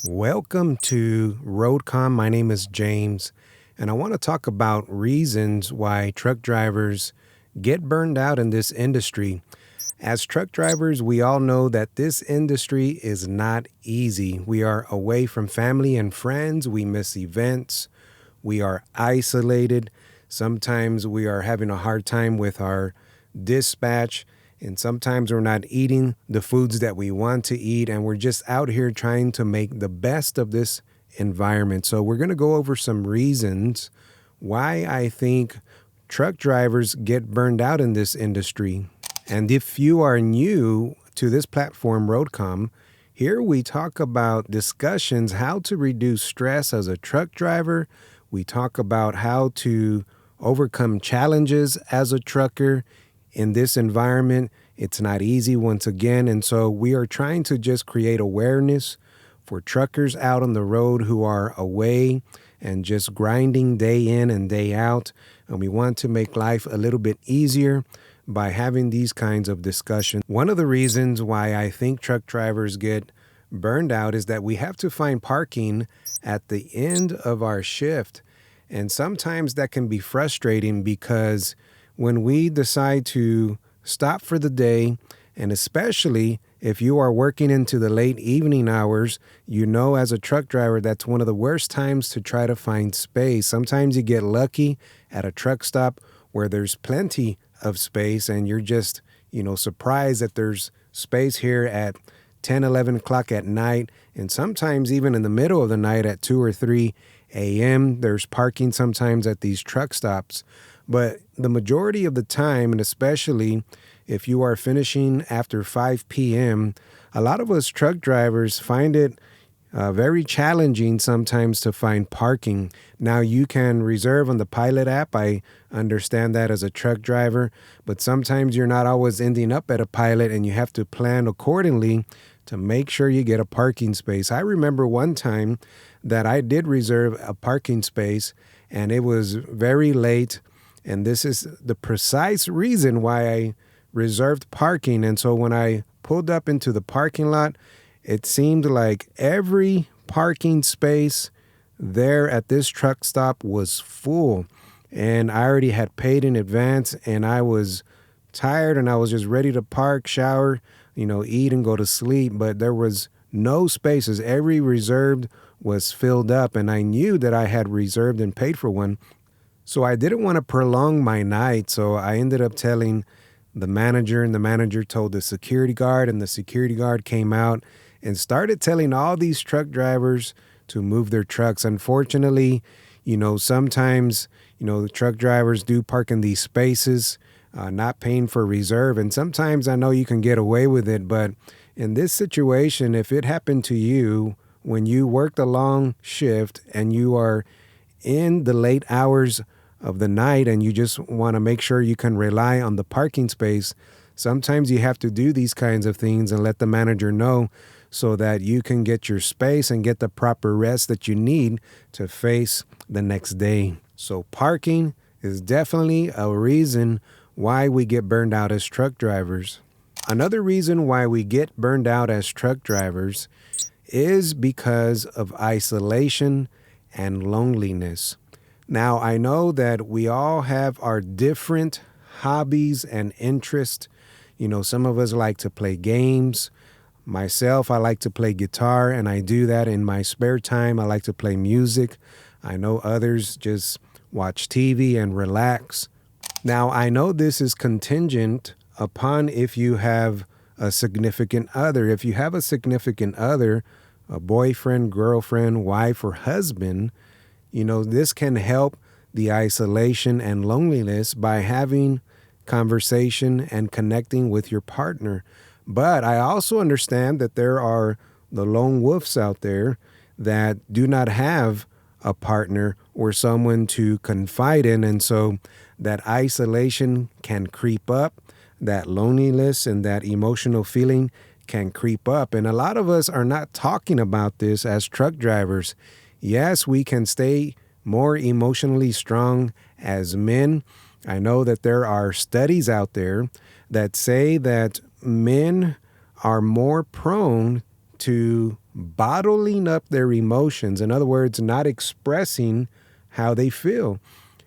Welcome to RoadCom. My name is James, and I want to talk about reasons why truck drivers get burned out in this industry. As truck drivers, we all know that this industry is not easy. We are away from family and friends, we miss events, we are isolated. Sometimes we are having a hard time with our dispatch, and sometimes we're not eating the foods that we want to eat, and we're just out here trying to make the best of this environment. So, we're going to go over some reasons why I think truck drivers get burned out in this industry. And if you are new to this platform, RoadCom, here we talk about discussions how to reduce stress as a truck driver. We talk about how to overcome challenges as a trucker in this environment. It's not easy once again. And so we are trying to just create awareness for truckers out on the road who are away and just grinding day in and day out. And we want to make life a little bit easier by having these kinds of discussions. One of the reasons why I think truck drivers get burned out is that we have to find parking at the end of our shift. And sometimes that can be frustrating because when we decide to stop for the day, and especially if you are working into the late evening hours, you know, as a truck driver, that's one of the worst times to try to find space. Sometimes you get lucky at a truck stop where there's plenty of space and you're just, surprised that there's space here at 10, 11 o'clock at night. And sometimes even in the middle of the night at 2 or 3 a.m., there's parking sometimes at these truck stops. But the majority of the time, and especially if you are finishing after 5 p.m., a lot of us truck drivers find it very challenging sometimes to find parking. Now, you can reserve on the Pilot app. I understand that as a truck driver, but sometimes you're not always ending up at a Pilot and you have to plan accordingly to make sure you get a parking space. I remember one time that I did reserve a parking space and it was very late. And this is the precise reason why I reserved parking. And so when I pulled up into the parking lot, it seemed like every parking space there at this truck stop was full. And I already had paid in advance and I was tired and I was just ready to park, shower, eat and go to sleep. But there was no spaces. Every reserved was filled up. And I knew that I had reserved and paid for one. So I didn't want to prolong my night, so I ended up telling the manager, and the manager told the security guard, and the security guard came out and started telling all these truck drivers to move their trucks. Unfortunately, sometimes, the truck drivers do park in these spaces, not paying for reserve, and sometimes I know you can get away with it, but in this situation, if it happened to you when you worked a long shift and you are in the late hours of the night and you just want to make sure you can rely on the parking space, sometimes you have to do these kinds of things and let the manager know so that you can get your space and get the proper rest that you need to face the next day. So parking is definitely a reason why we get burned out as truck drivers. Another reason why we get burned out as truck drivers is because of isolation and loneliness. Now, I know that we all have our different hobbies and interests. Some of us like to play games. Myself, I like to play guitar, and I do that in my spare time. I like to play music. I know others just watch TV and relax. Now, I know this is contingent upon if you have a significant other. If you have a significant other, a boyfriend, girlfriend, wife, or husband, this can help the isolation and loneliness by having conversation and connecting with your partner. But I also understand that there are the lone wolves out there that do not have a partner or someone to confide in. And so that isolation can creep up, that loneliness and that emotional feeling can creep up. And a lot of us are not talking about this as truck drivers. Yes, we can stay more emotionally strong as men. I know that there are studies out there that say that men are more prone to bottling up their emotions. In other words, not expressing how they feel.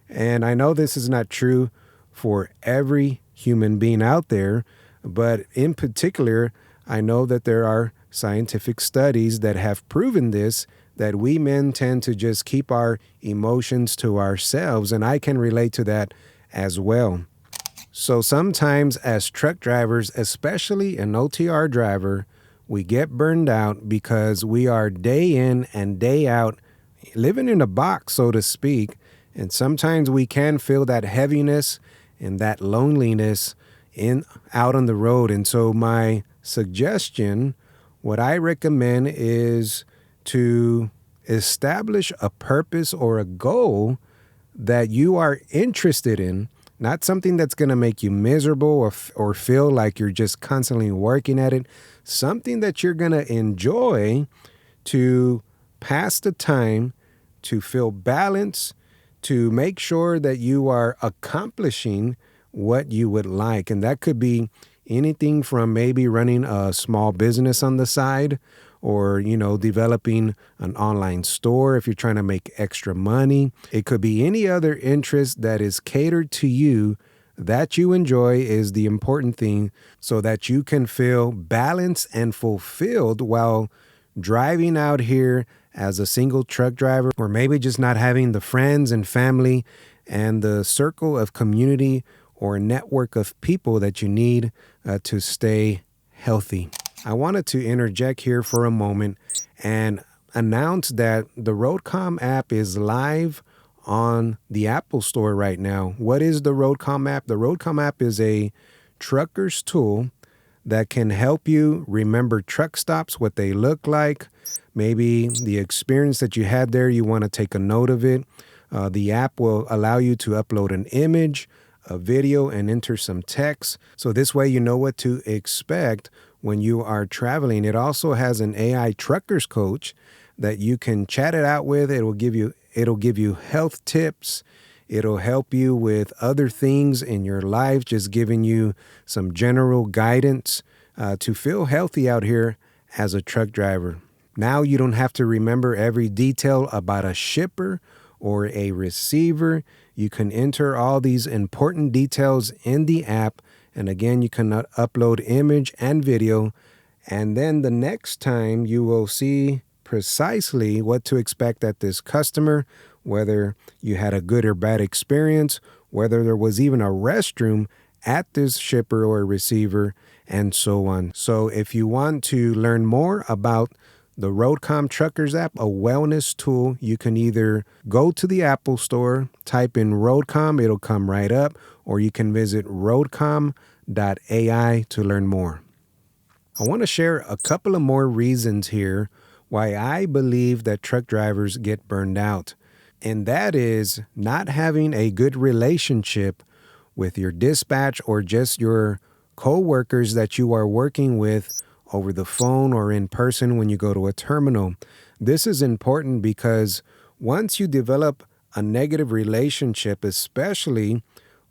And I know this is not true for every human being out there, but in particular, I know that there are scientific studies that have proven this, that we men tend to just keep our emotions to ourselves. And I can relate to that as well. So sometimes as truck drivers, especially an OTR driver, we get burned out because we are day in and day out living in a box, so to speak. And sometimes we can feel that heaviness and that loneliness out on the road. And so my suggestion, what I recommend is to establish a purpose or a goal that you are interested in, not something that's going to make you miserable or feel like you're just constantly working at it, something that you're going to enjoy to pass the time, to feel balance, to make sure that you are accomplishing what you would like. And that could be anything from maybe running a small business on the side, or, developing an online store if you're trying to make extra money. It could be any other interest that is catered to you that you enjoy is the important thing, so that you can feel balanced and fulfilled while driving out here as a single truck driver, or maybe just not having the friends and family and the circle of community or network of people that you need to stay healthy. I wanted to interject here for a moment and announce that the Roadcom app is live on the Apple Store right now. What is the Roadcom app? The Roadcom app is a trucker's tool that can help you remember truck stops, what they look like, maybe the experience that you had there, you want to take a note of it. The app will allow you to upload an image, a video, and enter some text. So this way you know what to expect when you are traveling. It also has an AI trucker's coach that you can chat it out with. It'll give you health tips. It'll help you with other things in your life, just giving you some general guidance to feel healthy out here as a truck driver. Now you don't have to remember every detail about a shipper or a receiver. You can enter all these important details in the app. And again, you can upload image and video. And then the next time you will see precisely what to expect at this customer, whether you had a good or bad experience, whether there was even a restroom at this shipper or receiver, and so on. So if you want to learn more about the Roadcom Truckers app, a wellness tool, you can either go to the Apple Store, type in Roadcom, it'll come right up, or you can visit roadcom.ai to learn more. I want to share a couple of more reasons here why I believe that truck drivers get burned out. And that is not having a good relationship with your dispatch or just your co-workers that you are working with over the phone or in person when you go to a terminal. This is important because once you develop a negative relationship, especially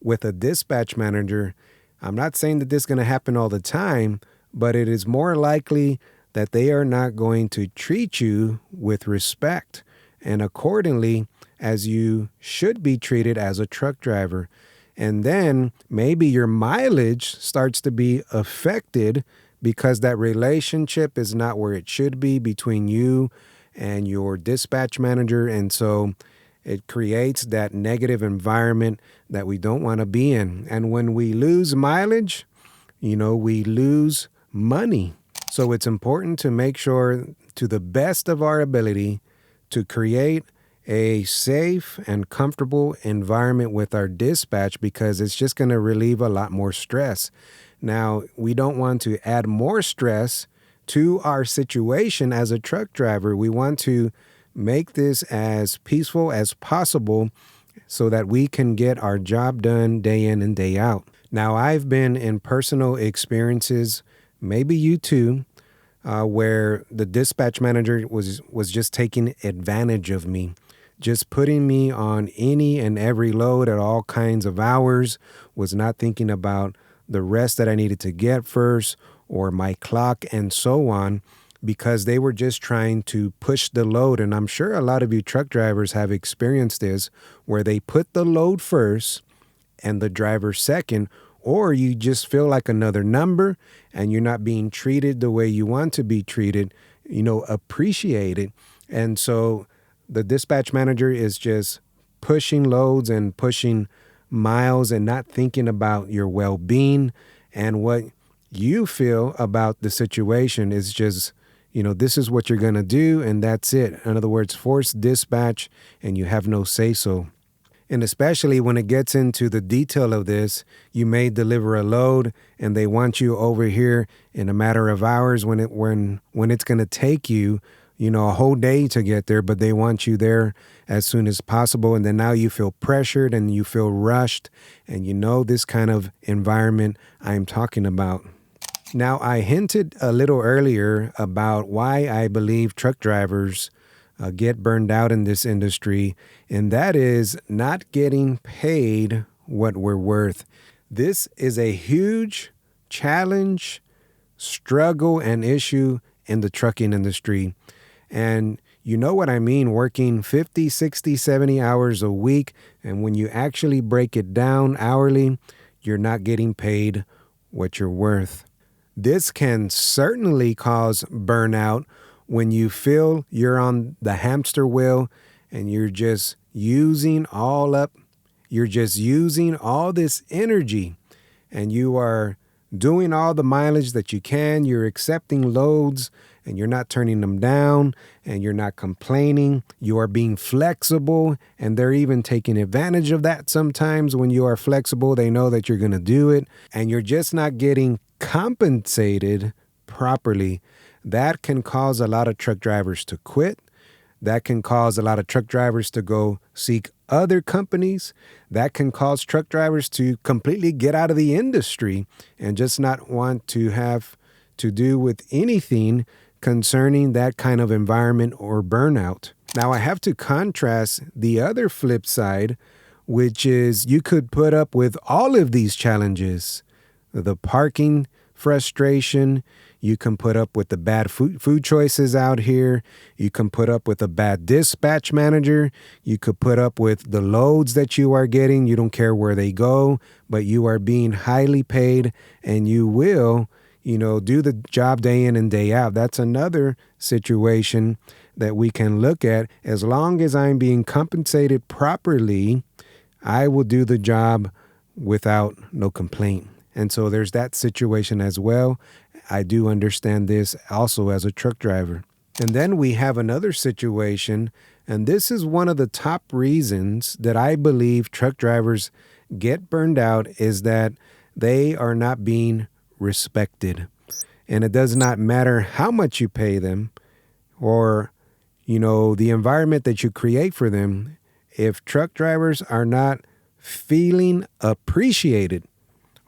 with a dispatch manager, I'm not saying that this is going to happen all the time, but it is more likely that they are not going to treat you with respect and accordingly as you should be treated as a truck driver. And then maybe your mileage starts to be affected because that relationship is not where it should be between you and your dispatch manager. And so it creates that negative environment that we don't want to be in. And when we lose mileage, we lose money. So it's important to make sure, to the best of our ability, to create a safe and comfortable environment with our dispatch, because it's just going to relieve a lot more stress. Now, we don't want to add more stress to our situation as a truck driver. We want to make this as peaceful as possible so that we can get our job done day in and day out. Now, I've been in personal experiences, maybe you too, where the dispatch manager was just taking advantage of me, just putting me on any and every load at all kinds of hours, was not thinking about the rest that I needed to get first or my clock and so on. because they were just trying to push the load. And I'm sure a lot of you truck drivers have experienced this, where they put the load first and the driver second, or you just feel like another number and you're not being treated the way you want to be treated, appreciated. And so the dispatch manager is just pushing loads and pushing miles and not thinking about your well-being and what you feel about the situation. Is just, this is what you're going to do and that's it. In other words, forced dispatch and you have no say-so. And especially when it gets into the detail of this, you may deliver a load and they want you over here in a matter of hours when it's going to take you, a whole day to get there, but they want you there as soon as possible. And then now you feel pressured and you feel rushed, and this kind of environment I'm talking about. Now, I hinted a little earlier about why I believe truck drivers get burned out in this industry, and that is not getting paid what we're worth. This is a huge challenge, struggle, and issue in the trucking industry. And you know what I mean, working 50, 60, 70 hours a week, and when you actually break it down hourly, you're not getting paid what you're worth. This can certainly cause burnout when you feel you're on the hamster wheel and you're just using all this energy, and you are doing all the mileage that you can. You're accepting loads and you're not turning them down, and you're not complaining. You are being flexible, and they're even taking advantage of that sometimes. When you are flexible, they know that you're going to do it, and you're just not getting compensated properly. That can cause a lot of truck drivers to quit. That can cause a lot of truck drivers to go seek other companies. That can cause truck drivers to completely get out of the industry and just not want to have to do with anything concerning that kind of environment or burnout. Now, I have to contrast the other flip side, which is you could put up with all of these challenges: the parking frustration, you can put up with the bad food choices out here, you can put up with a bad dispatch manager, you could put up with the loads that you are getting. You don't care where they go, but you are being highly paid, and you will do the job day in and day out. That's another situation that we can look at. As long as I'm being compensated properly, I will do the job without no complaint. And so there's that situation as well. I do understand this also as a truck driver. And then we have another situation, and this is one of the top reasons that I believe truck drivers get burned out, is that they are not being respected. And it does not matter how much you pay them or, the environment that you create for them. If truck drivers are not feeling appreciated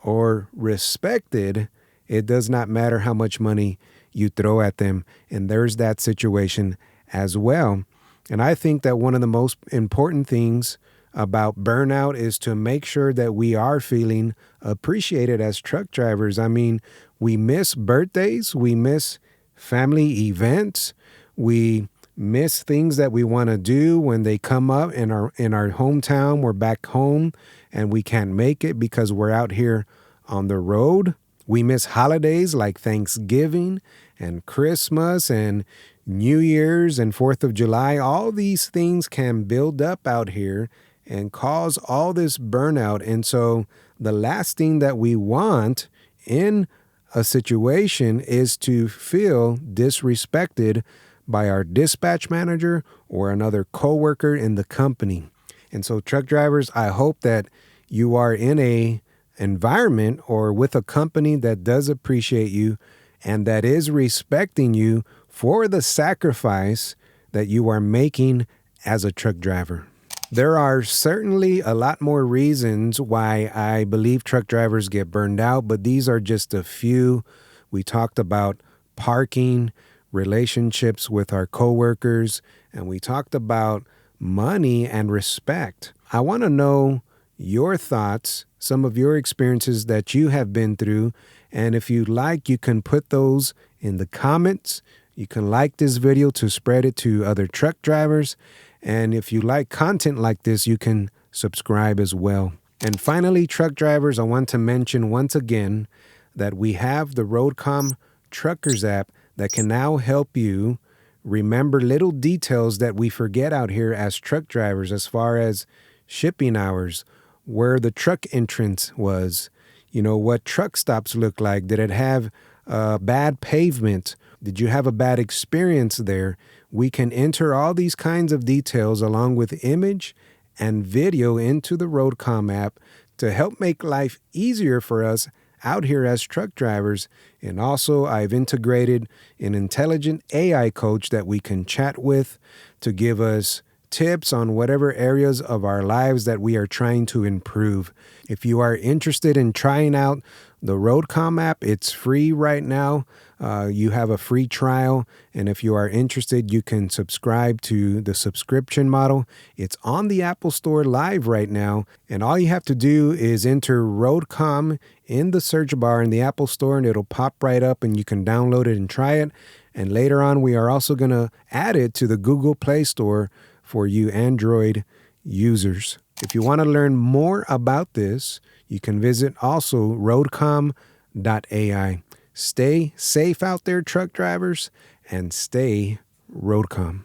or respected, it does not matter how much money you throw at them. And there's that situation as well. And I think that one of the most important things about burnout is to make sure that we are feeling appreciated as truck drivers. I mean, we miss birthdays, we miss family events, we miss things that we want to do when they come up in our hometown. We're back home and we can't make it because we're out here on the road. We miss holidays like Thanksgiving and Christmas and New Year's and 4th of July. All these things can build up out here and cause all this burnout. And so the last thing that we want in a situation is to feel disrespected by our dispatch manager or another coworker in the company. And so truck drivers, I hope that you are in a environment or with a company that does appreciate you and that is respecting you for the sacrifice that you are making as a truck driver. There are certainly a lot more reasons why I believe truck drivers get burned out, but these are just a few. We talked about parking, relationships with our coworkers, and we talked about money and respect. I want to know your thoughts, some of your experiences that you have been through, and if you'd like, you can put those in the comments. You can like this video to spread it to other truck drivers. And if you like content like this, you can subscribe as well. And finally, truck drivers, I want to mention once again that we have the Roadcom Truckers app that can now help you remember little details that we forget out here as truck drivers, as far as shipping hours, where the truck entrance was, what truck stops look like. Did it have bad pavement? Did you have a bad experience there? We can enter all these kinds of details along with image and video into the Roadcom app to help make life easier for us out here as truck drivers. And also, I've integrated an intelligent AI coach that we can chat with to give us tips on whatever areas of our lives that we are trying to improve. If you are interested in trying out the Roadcom app, it's free right now. You have a free trial. And if you are interested, you can subscribe to the subscription model. It's on the Apple Store live right now. And all you have to do is enter Roadcom in the search bar in the Apple Store, and it'll pop right up and you can download it and try it. And later on, we are also going to add it to the Google Play Store for you Android users. If you want to learn more about this, you can visit also roadcom.ai. Stay safe out there, truck drivers, and stay Roadcom.